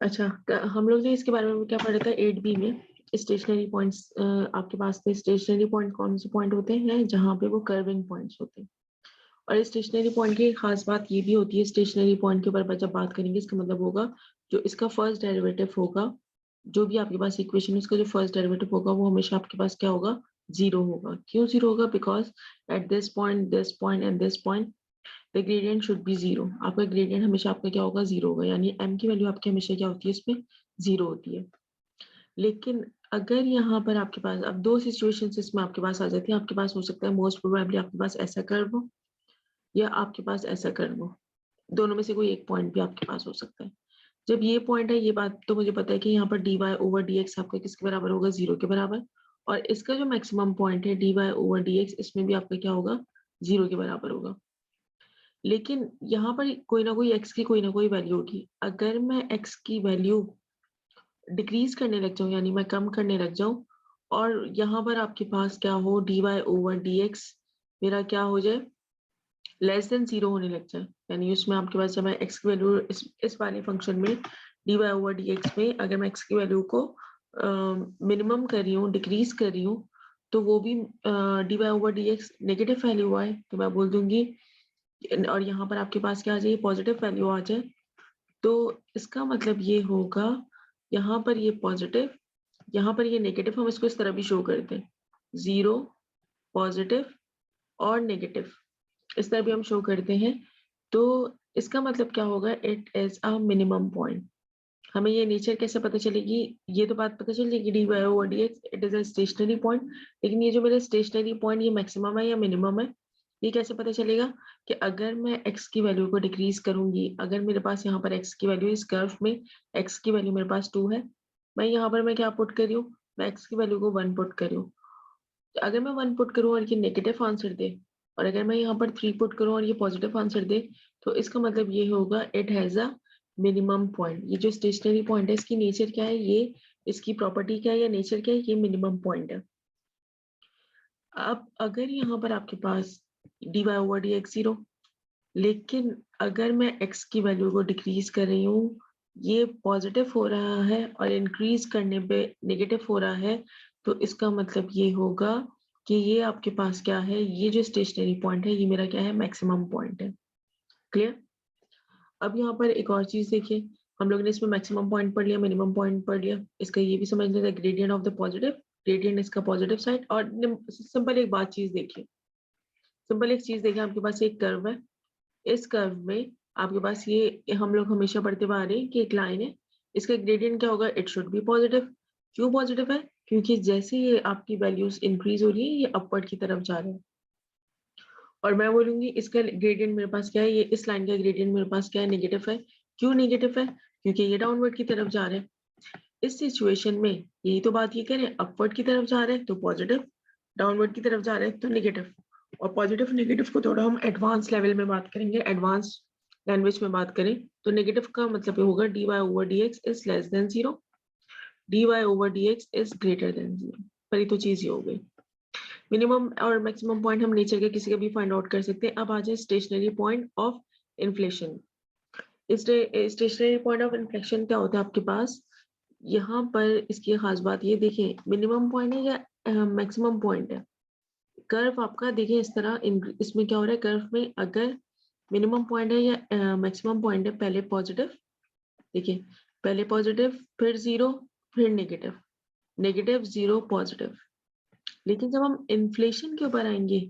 अच्छा, हम लोग ने इसके बारे में क्या पढ़ा था 8B में। स्टेशनरी पॉइंट्स आपके पास थे। स्टेशनरी पॉइंट कौन से पॉइंट होते हैं जहाँ पे वो कर्विंग पॉइंट्स होते हैं। और स्टेशनरी पॉइंट की खास बात ये भी होती है, स्टेशनरी पॉइंट के ऊपर जब बात करेंगे इसका मतलब होगा जो इसका फर्स्ट डेरिवेटिव होगा, जो भी आपके पास इक्वेशन है उसका जो फर्स्ट डेरिवेटिव होगा वो हमेशा आपके पास क्या होगा, जीरो होगा। क्यों जीरो होगा? Because at this point and this point the gradient should be zero. आपका ग्रेडियंट हमेशा आपका क्या होगा, जीरो होगा, यानी m की वैल्यू आपकी हमेशा क्या होती है, इसमें जीरो होती है। लेकिन अगर यहाँ पर आपके पास अब दो सिचुएशंस इसमें आपके पास आ जाती है। आपके पास हो सकता है मोस्ट प्रोबेबली आपके पास ऐसा कर्व हो या आपके पास ऐसा कर्व हो, दोनों में से कोई एक पॉइंट भी आपके पास हो सकता है। जब ये पॉइंट है, ये बात तो मुझे पता है कि यहाँ पर dy ओवर dx आपका किसके बराबर होगा, जीरो के बराबर। और इसका जो मैक्सिमम पॉइंट है dy ओवर dx, इसमें भी आपका क्या होगा, जीरो के बराबर होगा। लेकिन यहाँ पर कोई ना कोई x की कोई ना कोई वैल्यू होगी। अगर मैं x की वैल्यू डिक्रीज करने लग जाऊं, यानी मैं कम करने लग जाऊं, और यहाँ पर आपके पास क्या हो, dy ओवर dx मेरा क्या हो जाए, लेस देन जीरो होने लग जाए, यानी उसमें आपके पास जब मैं x की वैल्यू इस वाले फंक्शन में dy ओवर dx में अगर मैं x की वैल्यू को मिनिमम कर रही हूँ, डिक्रीज कर रही हूँ, तो वो भी dy over dx negative value आए तो मैं बोल दूंगी, और यहाँ पर आपके पास क्या आ जाए, पॉजिटिव वैल्यू आ जाए, तो इसका मतलब ये होगा यहाँ पर ये पॉजिटिव, यहाँ पर ये नेगेटिव। हम इसको इस तरह भी शो करते हैं, जीरो, पॉजिटिव और नेगेटिव, इस तरह भी हम शो करते हैं। तो इसका मतलब क्या होगा, it is a minimum point. हमें ये नेचर कैसे पता चलेगी, ये तो बात पता चल जाएगी dy over dx it is a stationary point. लेकिन ये जो मेरा स्टेशनरी पॉइंट ये मैक्सिमम है या मिनिमम है, ये कैसे पता चलेगा कि अगर मैं x की वैल्यू को डिक्रीज करूंगी, अगर मेरे पास यहाँ पर x की वैल्यू इस कर्व में x की वैल्यू मेरे पास 2 है, मैं यहाँ पर मैं क्या पुट कर रही हूँ, मैं x की वैल्यू को 1 पुट कर रही हूँ। अगर मैं 1 पुट करूँ और ये नेगेटिव आंसर दे, और अगर मैं यहाँ पर 3 पुट करूँ और ये पॉजिटिव आंसर दे, तो इसका मतलब ये होगा it has a minimum point. ये जो स्टेशनरी पॉइंट है इसकी नेचर क्या है, ये इसकी प्रॉपर्टी क्या है या नेचर क्या है, ये मिनिमम पॉइंट है। अब अगर यहाँ पर आपके पास dy ओवर dx जीरो, लेकिन अगर मैं x की वैल्यू को डिक्रीज कर रही हूँ, ये पॉजिटिव हो रहा है और इंक्रीज करने पे नेगेटिव हो रहा है, तो इसका मतलब ये होगा कि ये आपके पास क्या है, ये जो स्टेशनरी पॉइंट है ये मेरा क्या है, मैक्सिमम पॉइंट है। क्लियर? अब यहाँ पर एक और चीज देखिए, हम लोग ने इसमें मैक्सिमम पॉइंट पढ़ लिया, मिनिमम पॉइंट पढ़ लिया, इसका ये भी समझ लेते gradient of the positive, gradient इसका पॉजिटिव साइड। और सिंपल एक बात चीज देखिए, सिंपल एक चीज देखिए, आपके पास एक कर्व है, इस कर्व में आपके पास ये हम लोग हमेशा पढ़ते हुए आ रहे हैं कि एक लाइन है, इसका ग्रेडियंट क्या होगा, इट शुड बी पॉजिटिव। क्यों पॉजिटिव है? क्योंकि जैसे ये आपकी वैल्यूज इंक्रीज हो रही है ये अपवर्ड की तरफ जा रहे हैं। और मैं बोलूंगी इसका ग्रेडियंट मेरे पास क्या है, ये इस लाइन का ग्रेडियंट मेरे पास क्या है, नेगेटिव है। क्यों नेगेटिव है? क्योंकि ये डाउनवर्ड की तरफ जा रहे हैं। इस सिचुएशन में यही तो बात ये कह रहे हैं, अपवर्ड की तरफ जा रहे हैं तो पॉजिटिव, डाउनवर्ड की तरफ जा रहे हैं तो नेगेटिव। और पॉजिटिव नेगेटिव को थोड़ा हम एडवांस लेवल में बात करेंगे, एडवांस लैंग्वेज में बात करें तो नेगेटिव का मतलब ये होगा dy over dx is less than zero, dy over dx is greater than zero. पर ये तो चीज ये हो गई। मिनिमम और मैक्सिमम पॉइंट हम नेचर के किसी का भी फाइंड आउट कर सकते हैं। अब आ जाए stationery point of inflation. Stationery point of inflation क्या होता है आपके पास, यहाँ पर इसकी खास बात ये देखिए, मिनिमम पॉइंट है या मैक्सिमम पॉइंट है। कर्व आपका देखिए इस तरह, इसमें क्या हो रहा है, कर्व में अगर मिनिमम पॉइंट है या मैक्सिमम पॉइंट है, पहले पॉजिटिव, देखिए पहले पॉजिटिव, फिर जीरो, फिर नेगेटिव, नेगेटिव जीरो पॉजिटिव। लेकिन जब हम इन्फ्लेशन के ऊपर आएंगे,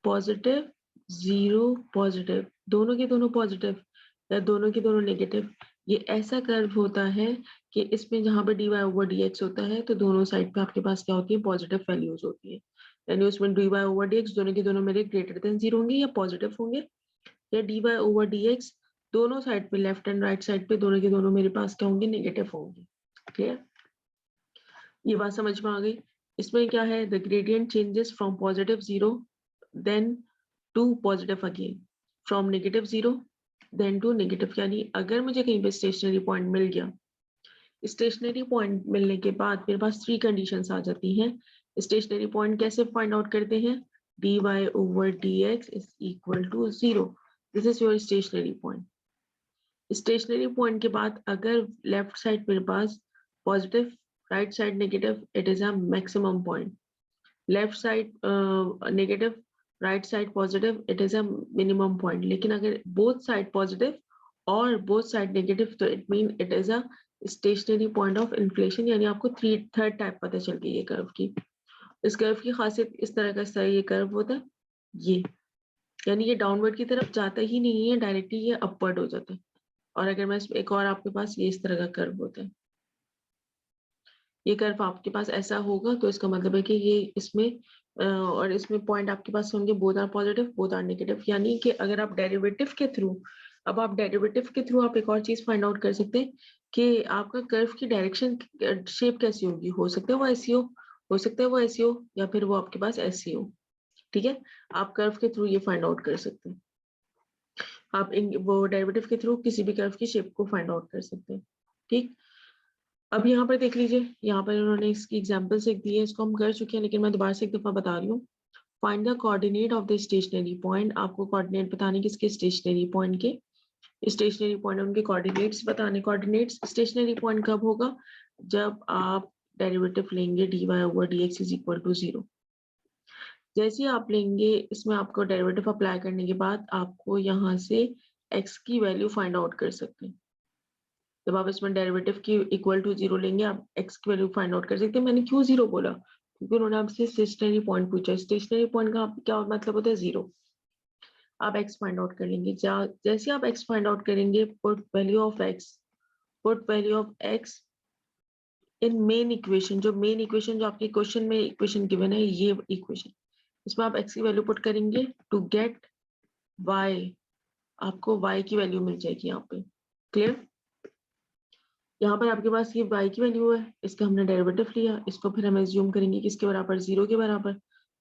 पॉजिटिव जीरो पॉजिटिव, दोनों के दोनों पॉजिटिव या दोनों के दोनों नेगेटिव, ये ऐसा कर्व होता है कि इसमें जहाँ पे dy ओवर dx होता है तो दोनों साइड पे आपके पास क्या होती है, पॉजिटिव वैल्यूज होती है। यानी उसमें dy ओवर dx दोनों के दोनों मेरे ग्रेटर देन जीरो होंगे या पॉजिटिव होंगे, या dy ओवर dx दोनों साइड पे, लेफ्ट एंड राइट साइड पे दोनों के दोनों मेरे पास क्या होंगे, नेगेटिव होंगे। क्लियर? ये बात समझ में आ गई? इसमें क्या है, the gradient changes from positive zero then to positive again, from negative zero then to negative. यानी अगर मुझे कहीं पे स्टेशनरी पॉइंट मिल गया, स्टेशनरी पॉइंट मिलने के बाद मेरे पास 3 कंडीशंस आ जाती हैं। स्टेशनरी पॉइंट कैसे फाइंड आउट करते हैं, dy over dx is equal to zero, this is your stationary point. Stationary point के बाद अगर लेफ्ट साइड मेरे पास positive, right side negative, it is a maximum point. Left side negative, right side positive, it is a minimum point. लेकिन अगर both side positive और both side negative, तो it mean it is a stationary point of inflation. यानी आपको third type पता चल गई ये कर्व की। इस कर्व की खासियत इस तरह का ये कर्व होता है, ये यानी ये डाउनवर्ड की तरफ जाता ही नहीं है, डायरेक्टली ये अपवर्ड हो जाता है। और अगर मैं एक और आपके पास ये इस तरह का कर्व होता है, ये कर्व आपके पास ऐसा होगा, तो इसका मतलब है कि ये इसमें और इसमें पॉइंट आपके पास होंगे, both are positive both are negative. यानी कि अगर आप डेरिवेटिव के थ्रू, अब आप डेरिवेटिव के थ्रू आप एक और चीज फाइंड आउट कर सकते हैं कि आपका कर्व की डायरेक्शन शेप कैसी होगी। हो सकता है वो ऐसी हो सकता है वो ऐसी हो, या फिर वो आपके पास ऐसी हो। ठीक है, आप कर्व के थ्रू ये फाइंड आउट कर सकते हैं। आप वो डेरिवेटिव के थ्रू किसी भी कर्व की शेप को फाइंड आउट कर सकते हैं। ठीक, अब यहाँ पर देख लीजिए, यहाँ पर उन्होंने इसकी एग्जाम्पल्स एक दी है, इसको हम कर चुके हैं, लेकिन मैं दोबारा से एक दफा बता रही हूँ। Find the coordinate of the stationary point. आपको कोऑर्डिनेट बताने किसके, स्टेशनरी पॉइंट के। स्टेशनरी पॉइंट उनके कोऑर्डिनेट्स बताने। कोऑर्डिनेट्स स्टेशनरी पॉइंट कब होगा, जब आप डेरिवेटिव लेंगे dy over dx is equal to 0। जैसे आप लेंगे, इसमें आपको डेरिवेटिव अप्लाई करने के बाद आपको यहाँ से x की वैल्यू फाइंड आउट कर सकते हैं। जब आप इसमें डेरिवेटिव की इक्वल टू 0 लेंगे, आप x की वैल्यू फाइंड आउट कर सकते हैं। मैंने क्यों 0 बोला, क्योंकि उन्होंने आपसे स्टेशनरी पॉइंट पूछा। स्टेशनरी पॉइंट का क्या मतलब होता है, 0। आप x फाइंड आउट कर लेंगे। जैसे आप x फाइंड आउट करेंगे, put value of x in main equation. जो मेन इक्वेशन जो आपके क्वेश्चन में इक्वेशन गिवन है, ये इक्वेशन, इसमें आप x की वैल्यू पुट करेंगे टू गेट y। आपको y की वैल्यू मिल जाएगी यहाँ पे। क्लियर, यहाँ पर आपके पास ये y की वैल्यू है, इसका हमने डेरिवेटिव लिया, इसको फिर हम एज्यूम करेंगे किसके बराबर, 0 के बराबर।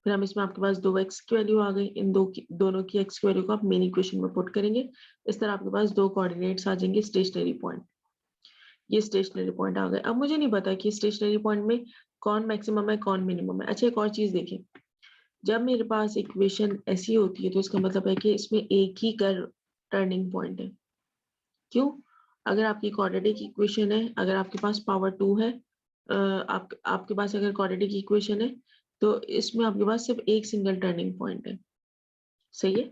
फिर हम इसमें आपके पास 2x की वैल्यू आ गई, इन दोनों की x की वैल्यू को आप मेन इक्वेशन में पुट करेंगे। इस तरह आपके पास दो कोऑर्डिनेट्स आ जाएंगे, स्टेशनरी पॉइंट। ये स्टेशनरी पॉइंट आ गए। अब मुझे नहीं पता कि स्टेशनरी पॉइंट में कौन मैक्सिमम है कौन मिनिमम है। अच्छा, एक और चीज देखिए, जब मेरे पास इक्वेशन ऐसी होती है, तो इसका मतलब है कि इसमें एक ही टर्निंग पॉइंट है। क्यों, अगर आपकी क्वाड्रेटिक इक्वेशन है, अगर आपके पास पावर 2 है, आपके पास अगर क्वाड्रेटिक इक्वेशन है, तो इसमें आपके पास सिर्फ एक सिंगल टर्निंग पॉइंट है। सही है,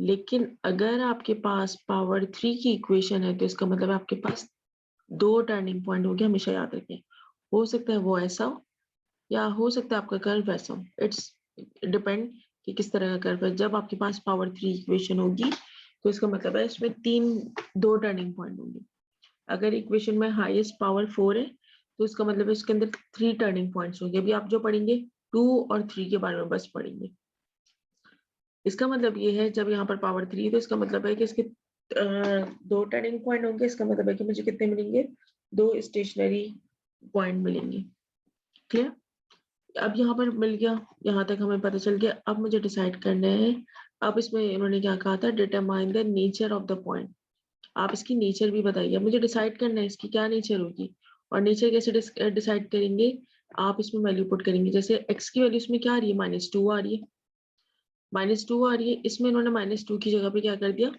लेकिन अगर आपके पास पावर 3 की इक्वेशन है, तो इसका मतलब है आपके पास दो टर्निंग पॉइंट हो गया। हमेशा याद रखें, हो सकता है वो ऐसा हो, या हो सकता है आपका कर्व वैसा हो। इट्स डिपेंड कि किस तरह का कर्व है। जब आपके पास पावर 3 इक्वेशन होगी, तो इसका मतलब है इसमें दो टर्निंग पॉइंट होंगे। अगर इक्वेशन में हाईएस्ट पावर 4 है, तो इसका मतलब है इसके अंदर 3 टर्निंग पॉइंट्स होंगे। अभी आप जो पढ़ेंगे 2 और 3 के बारे में बस पढ़ेंगे। इसका मतलब ये है, जब यहाँ पर पावर 3 है, तो इसका मतलब है कि इसके दो टर्निंग पॉइंट होंगे। इसका मतलब है कि मुझे कितने मिलेंगे, दो स्टेशनरी पॉइंट मिलेंगे। क्लियर, अब यहाँ पर मिल गया, यहाँ तक हमें पता चल गया। अब मुझे डिसाइड करना है, अब इसमें इन्होंने क्या कहा था, determine the nature of the point. आप इसकी नेचर भी बताइए। मुझे डिसाइड करना है इसकी क्या नेचर होगी। और नेचर कैसे डिसाइड करेंगे, आप इसमें वैल्यू पुट करेंगे। जैसे x की वैल्यू इसमें क्या आ रही है, -2 आ रही है, -2 आ रही है। इसमें इन्होंने -2 की जगह पे क्या कर दिया,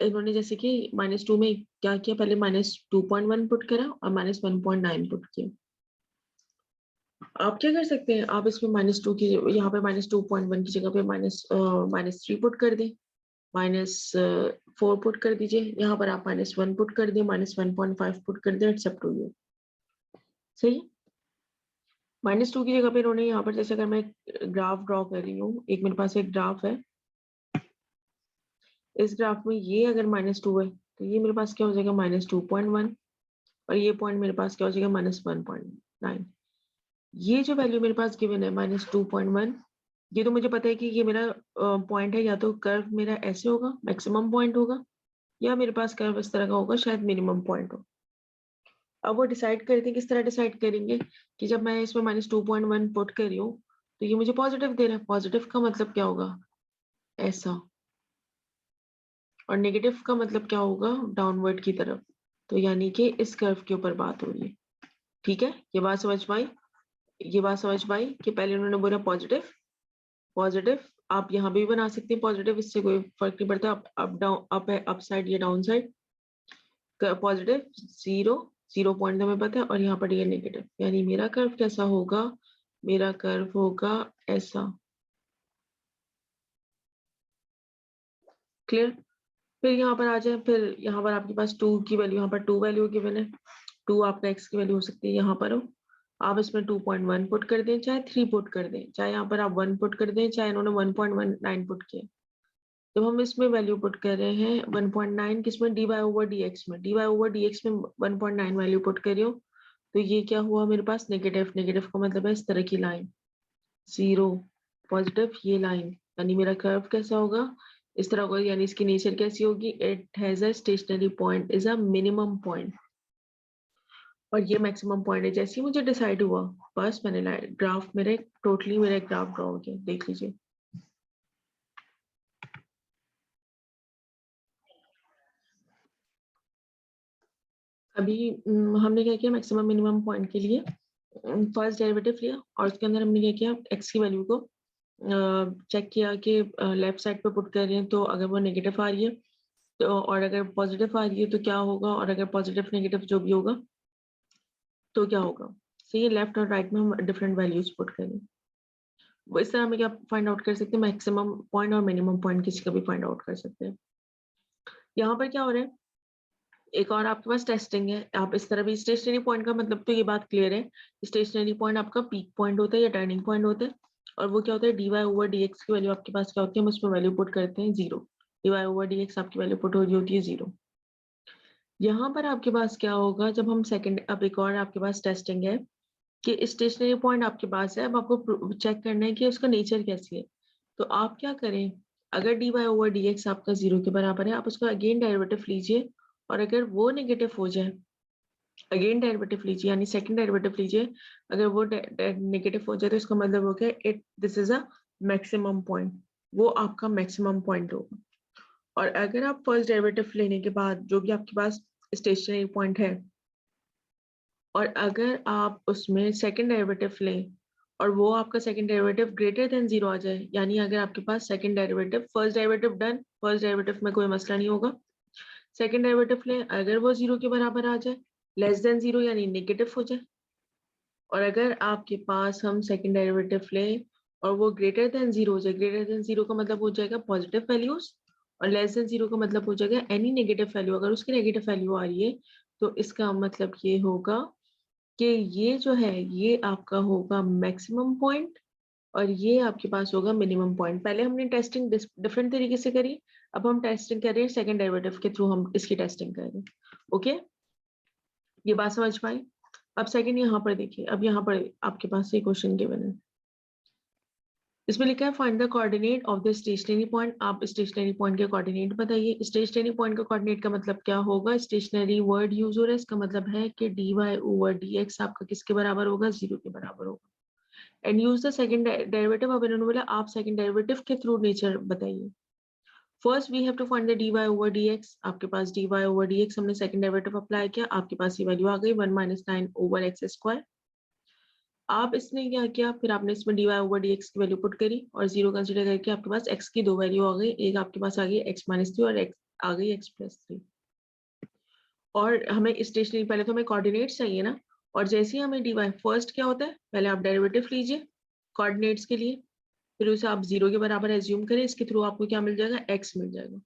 इन्होंने जैसे कि -2 में क्या किया, पहले -2.1 पुट करा और -1.9 पुट किया। आप क्या कर सकते हैं, आप इसमें -2 की, यहाँ पे -2.1 की जगह पे -3 पुट कर दें, -4 पुट कर दीजिए। यहाँ पर आप -1 पुट कर दें, -1.5 पुट कर दें, इट्स अप टू यू। सही, -2 की जगह पे इन्होंने यहाँ पर, जैसे अगर मैं ग्राफ ड्रॉ कर रही हूँ, एक मेरे पास एक ग्राफ है, इस ग्राफ में ये अगर -2 है, तो ये मेरे पास क्या हो जाएगा, -2.1, और ये पॉइंट मेरे पास क्या हो जाएगा, -1.9। ये जो वैल्यू मेरे पास गिवन है -2.1, ये तो मुझे पता है कि ये मेरा पॉइंट है, या तो कर्व मेरा ऐसे होगा, मैक्सिमम पॉइंट होगा, या मेरे पास कर्व इस तरह का होगा, शायद मिनिमम पॉइंट हो। अब वो डिसाइड करते हैं, किस तरह डिसाइड करेंगे, कि जब मैं इसमें -2.1 पुट कर रही हूँ, तो ये मुझे पॉजिटिव दे रहा है। पॉजिटिव का मतलब क्या होगा, ऐसा, और नेगेटिव का मतलब क्या होगा, डाउनवर्ड की तरफ। तो यानी कि इस कर्व के ऊपर बात हो रही है। ठीक है, ये बात समझ में आई, ये बात समझ में आई कि पहले उन्होंने बोला पॉजिटिव, पॉजिटिव आप यहाँ भी बना सकते हैं पॉजिटिव, इससे कोई फर्क नहीं पड़ता। अप डाउन, अप है अप साइड या डाउन साइड, पॉजिटिव 0 पॉइंट हमें पता है, और यहाँ पर ये नेगेटिव, यानी मेरा कर्व कैसा होगा, मेरा कर्व होगा ऐसा। क्लियर। फिर यहाँ पर आ जाए, फिर यहाँ पर आपके पास 2 की वैल्यू, यहाँ पर 2 वैल्यू गिवन है, 2 आपका x की वैल्यू हो सकती है, यहाँ पर हो आप इसमें 2.1 पुट कर दें, चाहे 3 पुट कर दें, चाहे यहाँ पर आप 1 पुट कर दें, चाहे इन्होंने 1.19 पुट किया। जब हम इसमें वैल्यू पुट कर रहे हैं 1.9 किसमें, dy/dx में, dy/dx में 1.9 वैल्यू पुट कर रही हो, तो ये क्या हुआ मेरे पास, नेगेटिव। नेगेटिव का मतलब है इस तरह की लाइन, 0 पॉजिटिव ये लाइन, यानी मेरा कर्व कैसा होगा, इस तरह होगा, यानी इसकी नेचर कैसी होगी, it has a stationary point, is a minimum point, और ये मैक्सिमम पॉइंट है। जैसे ही मुझे डिसाइड हुआ, बस मैंने ग्राफ, मेरे टोटली मेरा ग्राफ ड्रॉ हो गया, देख लीजिए। अभी हमने क्या किया, मैक्सिमम मिनिमम पॉइंट के लिए फर्स्ट डेरिवेटिव लिया, और उसके अंदर हमने क्या किया, एक्स की वैल्यू को चेक किया कि लेफ्ट साइड पे पुट कर रहे हैं, तो अगर वो नेगेटिव आ रही है तो, और अगर पॉजिटिव आ रही है तो क्या होगा, और अगर पॉजिटिव नेगेटिव जो भी होगा तो क्या होगा। सो ये लेफ्ट और राइट में हम डिफरेंट वैल्यूज पुट करें, वो इस तरह हमें क्या फाइंड आउट कर सकते हैं, मैक्सिमम पॉइंट और मिनिमम पॉइंट किसी का भी फाइंड आउट कर सकते हैं। यहाँ पर क्या हो रहा है, एक और आपके पास टेस्टिंग है, आप इस तरह भी, स्टेशनरी पॉइंट का मतलब तो ये बात क्लियर है, स्टेशनरी पॉइंट आपका पीक पॉइंट होता है या टर्निंग पॉइंट होता है, और वो क्या होता है, dy/dx की वैल्यू आपके पास क्या होती है, हम उसमें वैल्यू पुट करते हैं 0, dy/dx आपकी वैल्यू पुट हो रही होती है 0। यहाँ पर आपके पास क्या होगा, जब हम सेकंड, अब एक और आपके पास टेस्टिंग है कि स्टेशनरी पॉइंट आपके पास है, अब आपको चेक करना है कि उसका नेचर कैसी है। तो आप क्या करें, अगर dy/dx आपका 0 के बराबर है, आप उसका अगेन डेरिवेटिव लीजिए, और अगर वो नेगेटिव हो जाए, अगेन डेरिवेटिव लीजिए, यानी सेकंड डेरिवेटिव लीजिए, अगर वो नेगेटिव हो जाए तो इसका मतलब हो गया it this is a maximum point, वो आपका मैक्सिमम पॉइंट होगा। और अगर आप फर्स्ट डेरिवेटिव लेने के बाद जो भी आपके पास स्टेशनरी पॉइंट है, और अगर आप उसमें सेकंड डेरिवेटिव लें और वो आपका सेकंड डेरिवेटिव ग्रेटर देन 0 आ जाए, यानी अगर आपके पास second derivative, first derivative done, first derivative में कोई मसला नहीं होगा, सेकंड डेरिवेटिव लें, अगर वो 0 के बराबर आ जाए, लेस देन 0 यानी नेगेटिव हो जाए, और अगर आपके पास हम सेकंड डेरिवेटिव लें और वो ग्रेटर देन 0 हो जाए, ग्रेटर देन 0 का मतलब हो जाएगा पॉजिटिव वैल्यूज, और लेस देन 0 का मतलब हो जाएगा एनी नेगेटिव वैल्यू, अगर उसकी नेगेटिव वैल्यू आ रही है तो इसका मतलब ये होगा कि ये जो है ये आपका होगा मैक्सिमम पॉइंट, और ये आपके पास होगा मिनिमम पॉइंट। पहले हमने टेस्टिंग डिफरेंट तरीके से करी, अब हम टेस्टिंग कर रहे हैं सेकंड डेरिवेटिव के थ्रू, हम इसकी टेस्टिंग कर रहे हैं। ओके, ये बात समझ पाई। अब सेकंड यहाँ पर देखिए, अब यहाँ पर आपके पास ये क्वेश्चन गिवन है, इसमें लिखा है find the coordinate of the stationary point. आप स्टेशनरी पॉइंट के कोऑर्डिनेट बताइए। स्टेशनरी पॉइंट का कोऑर्डिनेट का मतलब क्या होगा, स्टेशनरी वर्ड यूज हो रहा है, इसका मतलब है कि dy/dx आपका किसके बराबर होगा, 0 के बराबर होगा। And use the second derivative, अब इन्होंने बोला आप सेकंड डेरिवेटिव के थ्रू नेचर बताइए। First we have to find the dy/dx, आपके पास dy/dx हमने सेकंड डेरिवेटिव अप्लाई किया, आपके पास ये वैल्यू आ गई 1 - 9/x²। आप इसने क्या किया, फिर आपने इसमें dy/dx की वैल्यू पुट करी और 0 कंसीडर करके आपके पास x की 2 वैल्यू आ गई, एक आपके पास आ गई x - 3 और x आ गई x + 3। और हमें स्टेशनरी, पहले तो हमें कोऑर्डिनेट्स चाहिए ना, और जैसे ही हमें dy, फर्स्ट क्या होता है, पहले आप डेरिवेटिव लीजिए कोऑर्डिनेट्स के लिए, फिर उसे आप 0 के बराबर एज्यूम करें, इसके थ्रू आपको क्या मिल जाएगा, x मिल जाएगा,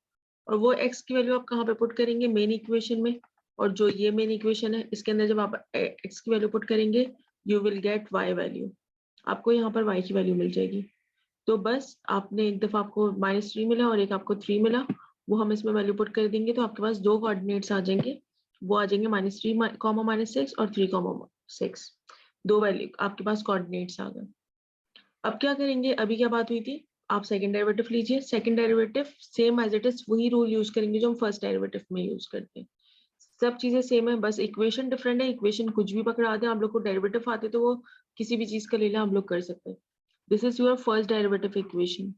और वो x की वैल्यू आप कहाँ पे पुट करेंगे, मेन इक्वेशन में, और जो ये मेन इक्वेशन है इसके अंदर जब आप x की वैल्यू पुट करेंगे you will get y value, आपको यहाँ पर y की वैल्यू मिल जाएगी। तो बस आपने एक दफा आपको -3 मिला और एक आपको 3 मिला, वो हम इसमें वैल्यू पुट कर देंगे तो आपके पास दो कोऑर्डिनेट्स आ जाएंगे, वो आ जाएंगे -3, -6 और 3, 6, दो वैल्यू आपके पास कोऑर्डिनेट्स आ गए। अब क्या करेंगे, अभी क्या बात हुई थी, आप सेकंड डेरिवेटिव लीजिए, second derivative same as it is वही रूल यूज करेंगे जो हम फर्स्ट डेरिवेटिव में यूज करते हैं, सब चीजें सेम है, बस इक्वेशन डिफरेंट है, इक्वेशन कुछ भी पकड़ा दे, आप लोग को डेरिवेटिव आते तो वो किसी भी चीज का ले लें, आप लोग कर सकते हैं। This is your first derivative equation,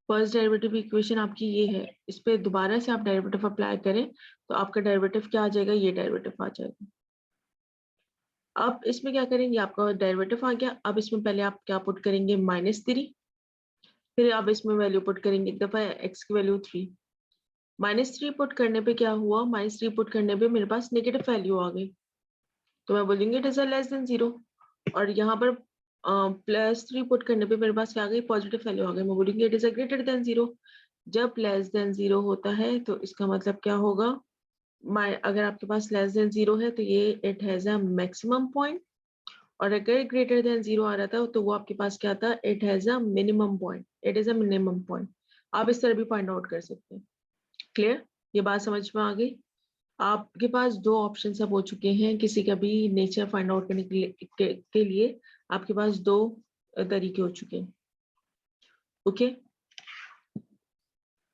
first derivative equation आपकी ये है, इस पे दोबारा से आप डेरिवेटिव अप्लाई करें तो आपका डेरिवेटिव क्या आ जाएगा, ये डेरिवेटिव आ जाएगा। अब इसमें क्या करेंगे, आपका डेरिवेटिव आ गया, अब इसमें पहले आप क्या पुट करेंगे, -3, फिर आप इसमें वैल्यू पुट करेंगे एक दफा x की वैल्यू 3, -3 पुट करने पे क्या हुआ, -3 पुट करने पे मेरे पास नेगेटिव वैल्यू आ गई, तो मैं बोलूंगी it is a less than 0। और यहाँ पर +3 पुट करने पे मेरे पास क्या आ गई, पॉजिटिव वैल्यू आ गई, मैं बोलूंगी it is a greater than 0। जब लेस देन 0 होता है तो इसका मतलब क्या होगा, अगर आपके पास लेस देन 0 है तो ये it has a maximum point, और अगर ग्रेटर देन 0 आ रहा था तो वो आपके पास क्या था, it has a minimum point, it is a minimum point. आप इस तरह भी फाइंड आउट कर सकते हैं। क्लियर, ये बात समझ में आ गई। आपके पास दो ऑप्शन अब हो चुके हैं, किसी का भी नेचर फाइंड आउट करने के लिए आपके पास दो तरीके हो चुके हैं। ओके